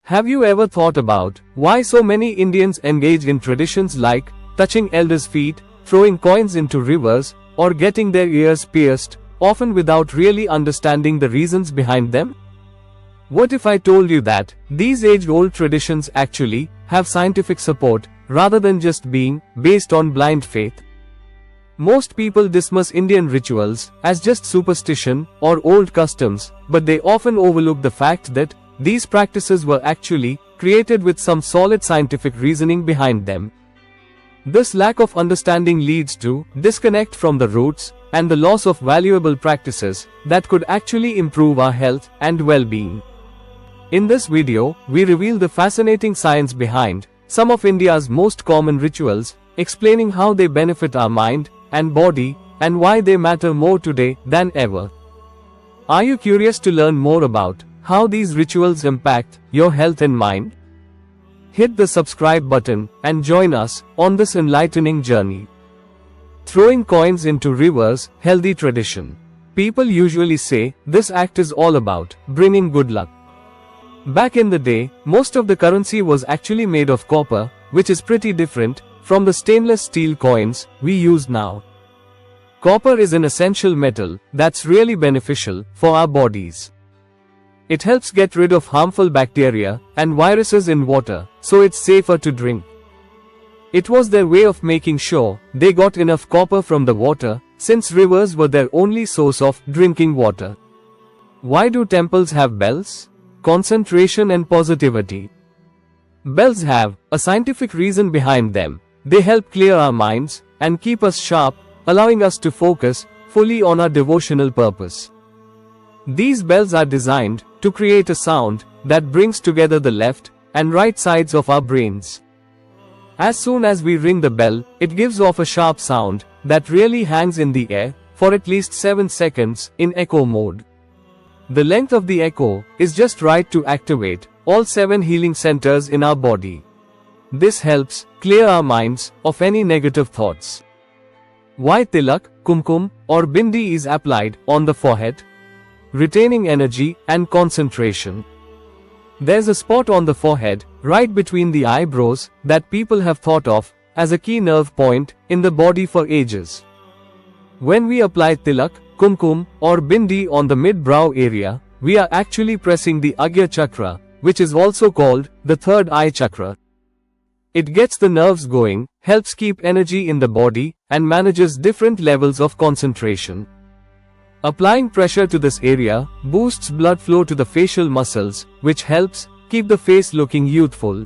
Have you ever thought about why so many Indians engage in traditions like touching elders' feet, throwing coins into rivers, or getting their ears pierced, often without really understanding the reasons behind them? What if I told you that these age-old traditions actually have scientific support, rather than just being based on blind faith? Most people dismiss Indian rituals as just superstition or old customs, but they often overlook the fact that these practices were actually created with some solid scientific reasoning behind them. This lack of understanding leads to disconnect from the roots and the loss of valuable practices that could actually improve our health and well-being. In this video, we reveal the fascinating science behind some of India's most common rituals, explaining how they benefit our mind and body and why they matter more today than ever. Are you curious to learn more about how these rituals impact your health and mind? Hit the subscribe button and join us on this enlightening journey. Throwing coins into rivers, healthy tradition. People usually say this act is all about bringing good luck. Back in the day, most of the currency was actually made of copper, which is pretty different from the stainless steel coins we use now. Copper is an essential metal that's really beneficial for our bodies. It helps get rid of harmful bacteria and viruses in water, so it's safer to drink. It was their way of making sure they got enough copper from the water, since rivers were their only source of drinking water. Why do temples have bells? Concentration and positivity. Bells have a scientific reason behind them. They help clear our minds and keep us sharp, allowing us to focus fully on our devotional purpose. These bells are designed to create a sound that brings together the left and right sides of our brains. As soon as we ring the bell, it gives off a sharp sound that really hangs in the air for at least 7 seconds in echo mode. The length of the echo is just right to activate all 7 healing centers in our body. This helps clear our minds of any negative thoughts. Why tilak, kumkum, or bindi is applied on the forehead? Retaining energy and concentration. There's a spot on the forehead, right between the eyebrows, that people have thought of as a key nerve point in the body for ages. When we apply tilak, kumkum, or bindi on the mid-brow area, we are actually pressing the Agya chakra, which is also called the third eye chakra. It gets the nerves going, helps keep energy in the body, and manages different levels of concentration. Applying pressure to this area boosts blood flow to the facial muscles, which helps keep the face looking youthful.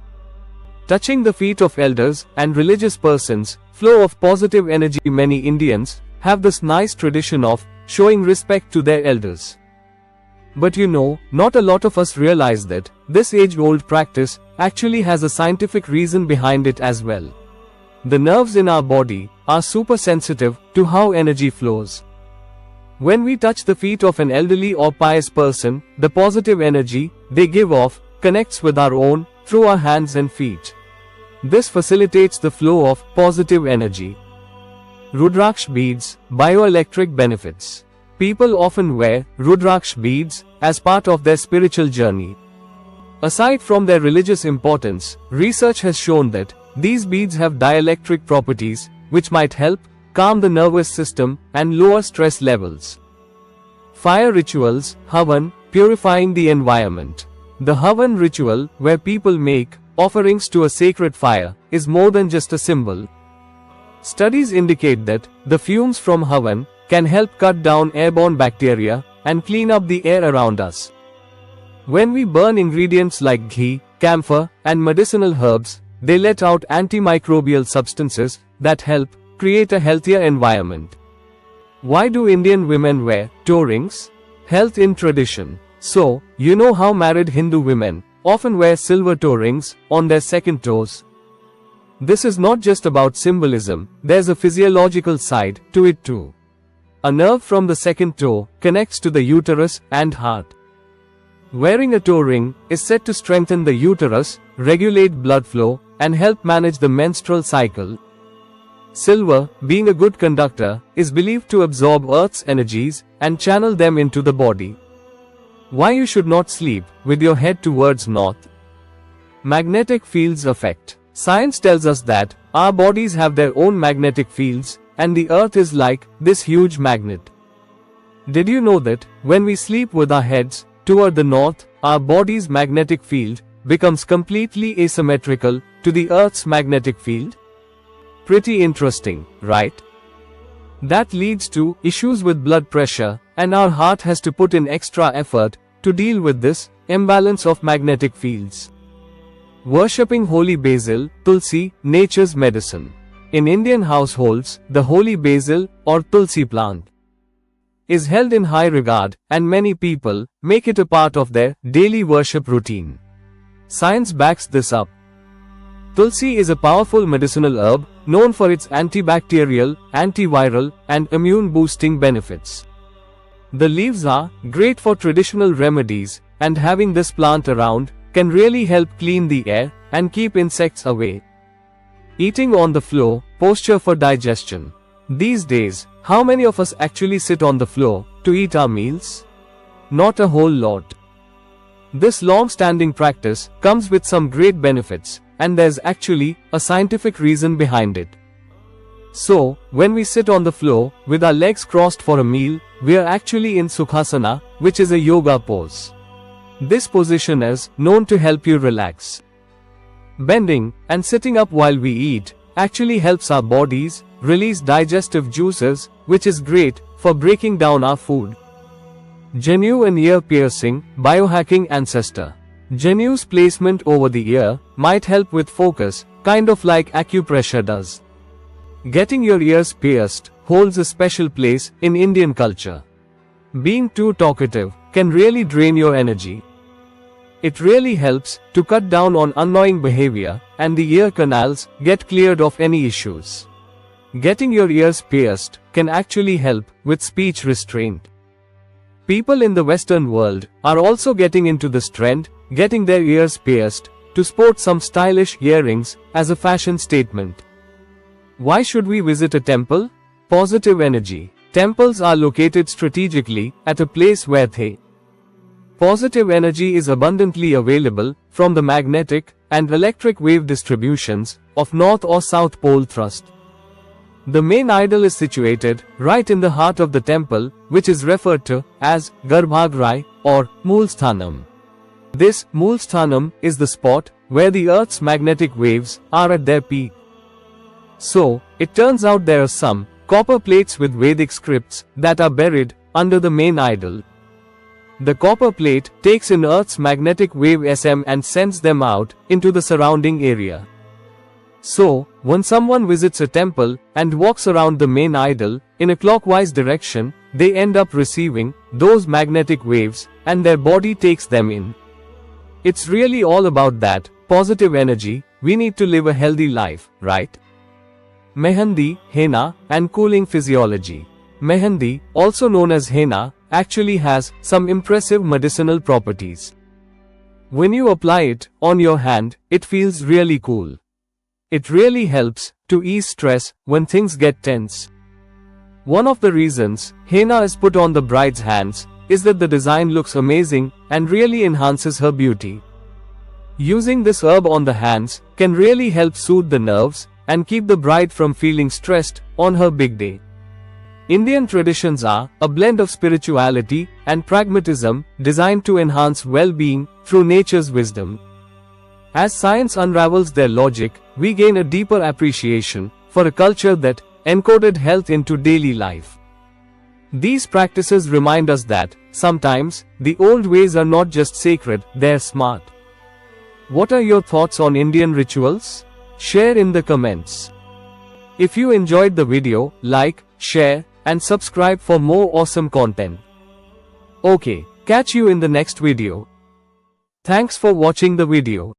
Touching the feet of elders and religious persons, flow of positive energy. Many Indians have this nice tradition of showing respect to their elders. But not a lot of us realize that this age-old practice actually has a scientific reason behind it as well. The nerves in our body are super sensitive to how energy flows. When we touch the feet of an elderly or pious person, the positive energy they give off connects with our own through our hands and feet. This facilitates the flow of positive energy. Rudraksh beads, bioelectric benefits. People often wear Rudraksh beads as part of their spiritual journey. Aside from their religious importance, research has shown that these beads have dielectric properties, which might help calm the nervous system and lower stress levels. Fire rituals, Havan, purifying the environment. The Havan ritual, where people make offerings to a sacred fire, is more than just a symbol. Studies indicate that the fumes from Havan can help cut down airborne bacteria and clean up the air around us. When we burn ingredients like ghee, camphor, and medicinal herbs, they let out antimicrobial substances that help create a healthier environment. Why do Indian women wear toe rings? Health in tradition. So, how married Hindu women often wear silver toe rings on their second toes? This is not just about symbolism, there's a physiological side to it too. A nerve from the second toe connects to the uterus and heart. Wearing a toe ring is said to strengthen the uterus, regulate blood flow, and help manage the menstrual cycle. Silver, being a good conductor, is believed to absorb Earth's energies and channel them into the body. Why you should not sleep with your head towards north? Magnetic fields effect. Science tells us that our bodies have their own magnetic fields, and the earth is like this huge magnet. Did you know that when we sleep with our heads toward the north, our body's magnetic field becomes completely asymmetrical to the earth's magnetic field? Pretty interesting, right? That leads to issues with blood pressure, and our heart has to put in extra effort to deal with this imbalance of magnetic fields. Worshipping holy basil, tulsi, nature's medicine. In Indian households, the holy basil or tulsi plant is held in high regard, and many people make it a part of their daily worship routine. Science backs this up. Tulsi is a powerful medicinal herb known for its antibacterial, antiviral, and immune-boosting benefits. The leaves are great for traditional remedies, and having this plant around can really help clean the air and keep insects away. Eating on the floor, posture for digestion. These days, how many of us actually sit on the floor to eat our meals? Not a whole lot. This long-standing practice comes with some great benefits, and there's actually a scientific reason behind it. So, when we sit on the floor with our legs crossed for a meal, we are actually in Sukhasana, which is a yoga pose. This position is known to help you relax. Bending and sitting up while we eat actually helps our bodies release digestive juices, which is great for breaking down our food. Genuine ear piercing, biohacking ancestor. Genuine's placement over the ear might help with focus, kind of like acupressure does. Getting your ears pierced holds a special place in Indian culture. Being too talkative can really drain your energy. It really helps to cut down on annoying behavior, and the ear canals get cleared of any issues. Getting your ears pierced can actually help with speech restraint. People in the Western world are also getting into this trend, getting their ears pierced to sport some stylish earrings as a fashion statement. Why should we visit a temple? Positive energy. Temples are located strategically at a place where positive energy is abundantly available from the magnetic and electric wave distributions of North or South Pole thrust. The main idol is situated right in the heart of the temple, which is referred to as Garbhagriha or Moolsthanam. This Moolsthanam is the spot where the Earth's magnetic waves are at their peak. So, it turns out there are some copper plates with Vedic scripts that are buried under the main idol. The copper plate takes in Earth's magnetic wave SM and sends them out into the surrounding area. So, when someone visits a temple and walks around the main idol in a clockwise direction, they end up receiving those magnetic waves, and their body takes them in. It's really all about that positive energy. We need to live a healthy life, right? Mehandi, henna, and cooling physiology. Mehandi, also known as henna, actually has some impressive medicinal properties. When you apply it on your hand, it feels really cool. It really helps to ease stress when things get tense. One of the reasons henna is put on the bride's hands is that the design looks amazing and really enhances her beauty. Using this herb on the hands can really help soothe the nerves and keep the bride from feeling stressed on her big day. Indian traditions are a blend of spirituality and pragmatism designed to enhance well-being through nature's wisdom. As science unravels their logic, we gain a deeper appreciation for a culture that encoded health into daily life. These practices remind us that sometimes the old ways are not just sacred, they're smart. What are your thoughts on Indian rituals? Share in the comments. If you enjoyed the video, like, share, and subscribe for more awesome content. Okay, catch you in the next video. Thanks for watching the video.